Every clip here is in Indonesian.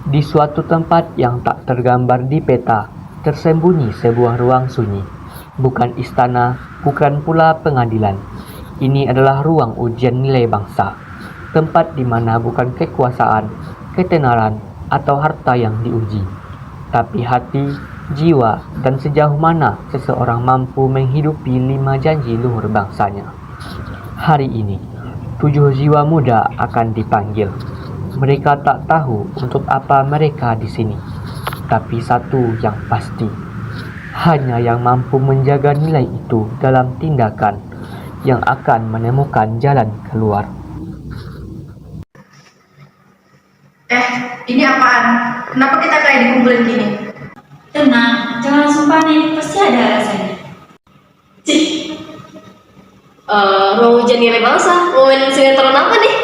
Di suatu tempat yang tak tergambar di peta, tersembunyi sebuah ruang sunyi. Bukan istana, bukan pula pengadilan. Ini adalah ruang ujian nilai bangsa. Tempat di mana bukan kekuasaan, ketenaran, atau harta yang diuji, tapi hati, jiwa, dan sejauh mana seseorang mampu menghidupi 5 janji luhur bangsanya. Hari ini, 7 jiwa muda akan dipanggil. Mereka tak tahu untuk apa mereka di sini, tapi satu yang pasti, hanya yang mampu menjaga nilai itu dalam tindakan yang akan menemukan jalan keluar. Ini apaan? Kenapa kita kayak dikumpulin gini? Tenang, jangan langsung panik, pasti ada alasannya. Mau ujian nilai bangsa, mau main sinetron apa nih?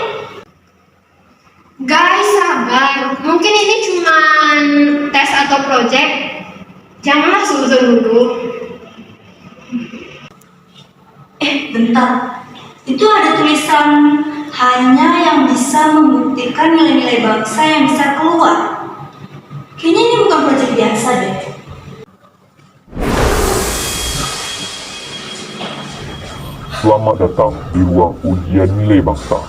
Guys, sabar. Mungkin ini cuma tes atau project. Janganlah suzon dulu. Bentar. Itu ada tulisan hanya yang bisa membuktikan nilai-nilai bangsa yang bisa keluar. Kayaknya ini bukan proyek biasa deh. Selamat datang di ruang ujian nilai bangsa.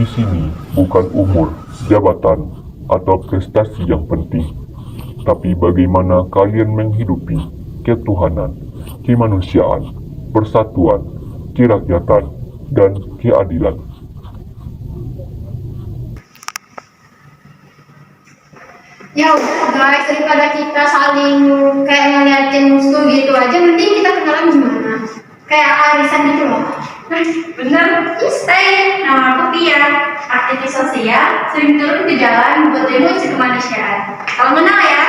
Di sini bukan umur, jabatan, atau prestasi yang penting, tapi bagaimana kalian menghidupi ketuhanan, kemanusiaan, persatuan, kerakyatan, dan keadilan. Ya udah guys, daripada kita saling kayak ngeliatin musuh gitu aja, mending kita kenalan gimana? Kayak arisan gitu loh. Bener, stay. Nama aku Pia, aktivis sosial, sering turun ke jalan buat demo isu kemanusiaan. Kalau menang ya,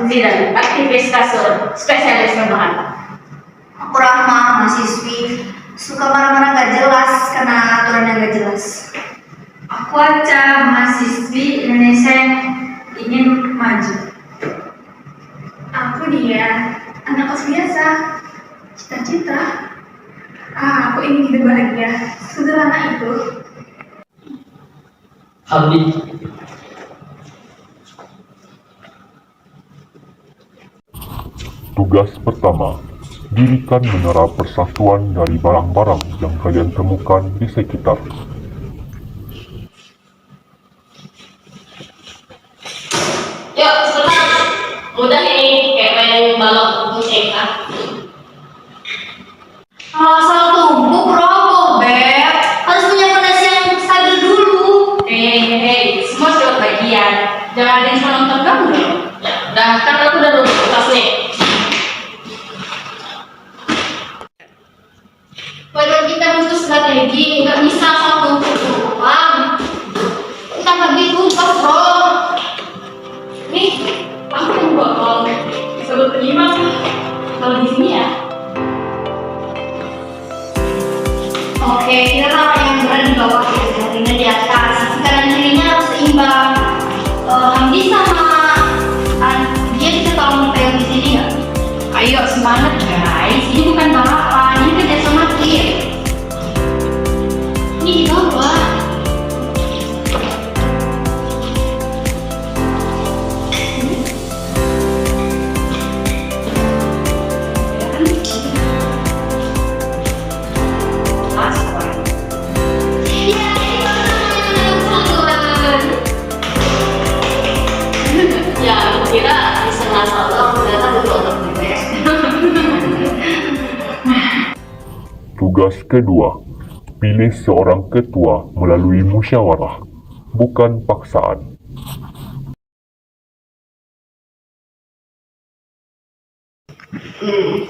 Zidan, aktivis kasur, spesialis rebahan. Aku Rahma, mahasiswi, suka marah-marah gak jelas karena aturan yang gak jelas. Aku Aca, mahasiswi Indonesia yang ingin maju. Aku dia, anak kos biasa, cita-cita. Aku ingin hidup bahagia, sederhana itu. Abdi. Tugas pertama, dirikan menara persatuan dari barang-barang yang kalian temukan di sekitar. Yuk, sebentar. Mudah ini, kayak main balok MK. Kalau asal tumpuk rokok, Beb. Harus punya fondasi yang stabil dulu. Hei, semua cuma bagian. Jangan ada yang cuma nonton kamu dong. Dah, kan aku udah nunggu tas nih. Kalau kita butuh strategi, nggak bisa satu doang. Kita bagi tugas, bro. Nih, aku yang bohong. Sebut terima kalau di sini ya. Oke, kita tahu yang berada di bawah, kita di atas. Kanan kirinya harus seimbang. Hamdi sama dia bisa tolong pegang di sini nggak? Ayo semangat guys, ini bukan balapan, ini kerja sama tim. Ini di bawah. Ya, aku kira bisa ngasal dong, ternyata butuh otak gitu ya. Tugas kedua, pilih seorang ketua melalui musyawarah, bukan paksaan.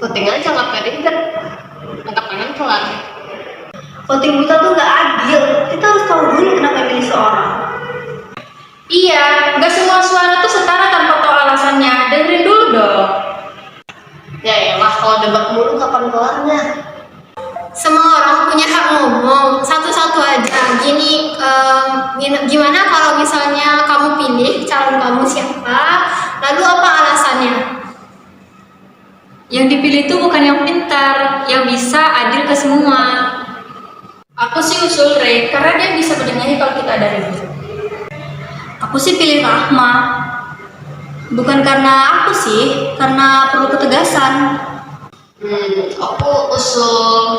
Voting aja nggak pede ribet. Angkat tangan kelar. Voting buta tuh nggak adil. Kita harus tahu dulu kenapa pilih seorang. Iya, nggak semua suara tuh setara tanpa tahu alasannya. Dengerin dulu dong. Ya elah, kalau debat mulu kapan kelarnya? Semua orang punya hak ngomong. Satu-satu aja. Gimana kalau misalnya kamu pilih calon kamu siapa, lalu apa alasannya? Yang dipilih itu bukan yang pintar, yang bisa adil ke semua. Aku sih usul Ray, karena dia bisa bernyanyi kalau kita ada ribut. Aku sih pilih Rahma. Bukan karena aku sih, karena perlu ketegasan. Aku usul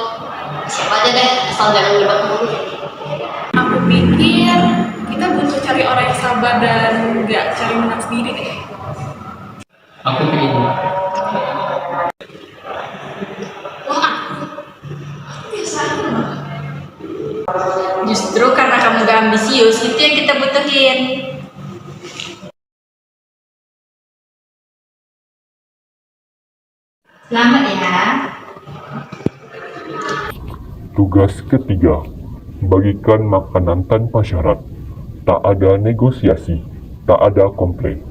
siapa aja deh, asal jangan ngebak mulu. Aku pikir kita butuh cari orang yang sabar dan nggak cari menang sendiri deh. Aku pilih ini. Justru karena kamu gak ambisius, itu yang kita butuhin. Selamat ya. Tugas ketiga, bagikan makanan tanpa syarat. Tak ada negosiasi, tak ada komplain.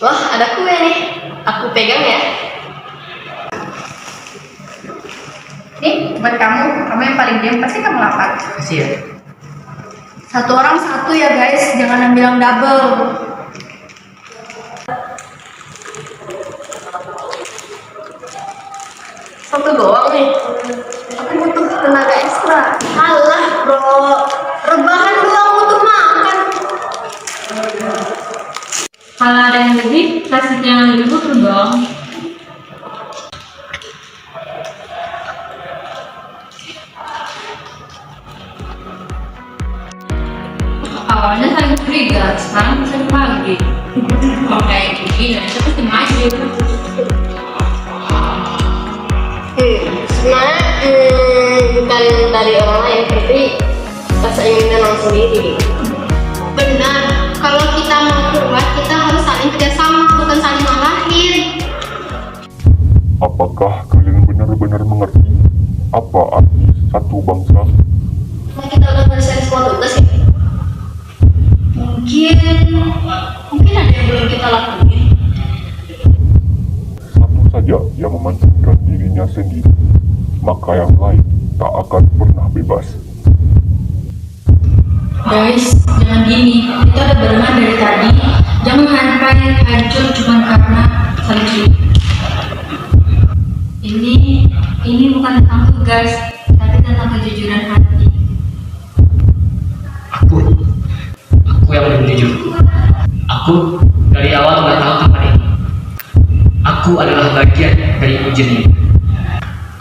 Wah, ada kue nih. Aku pegang ya. Nih, buat kamu yang paling diam, pasti kamu lapar. Kasih ya. Satu orang satu ya guys, jangan bilang double. Satu doang nih. Aku butuh tenaga ekstra. Alah bro, rebahan doang untuk makan. Kalau ada yang lebih, kasih yang lebih butuh dong. Awalnya saya curiga, sekarang bisa dibagi. Kalau kayak gini, saya pasti maju. Sebenarnya bukan dari orang lain, tapi rasa ingin menang sendiri. Benar, kalau kita mau berbuat kita harus saling kerjasama, bukan saling ngalahin. Apakah kalian benar-benar mengerti apa arti satu bangsa? Nah, kita udah menyelesaikan semua tugas ya? Mungkin ada yang belum kita lakuin. Satu saja yang mementingkan dirinya sendiri, maka yang lain tak akan pernah bebas. Guys, jangan gini. Kita udah berenang dari tadi. Jangan sampai hancur cuma karena saling curi. Ini bukan tentang tugas, tapi tentang kejujuran hati. Aku yang belum jujur. Aku dari awal udah tahu tempat ini. Aku adalah bagian dari ujian ini.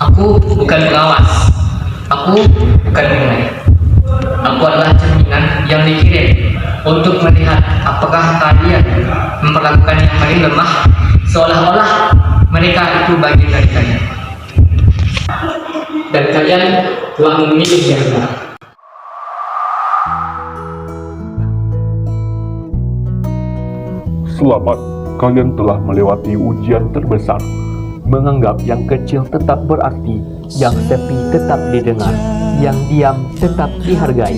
Aku bukan pengawas. Aku bukan penilai. Aku adalah cerminan yang dikirim untuk melihat apakah kalian memperlakukan yang paling lemah seolah-olah mereka itu bagian dari kalian. Dan kalian telah memilih yang benar. Selamat, kalian telah melewati ujian terbesar. Menganggap yang kecil tetap berarti, yang sepi tetap didengar, yang diam tetap dihargai.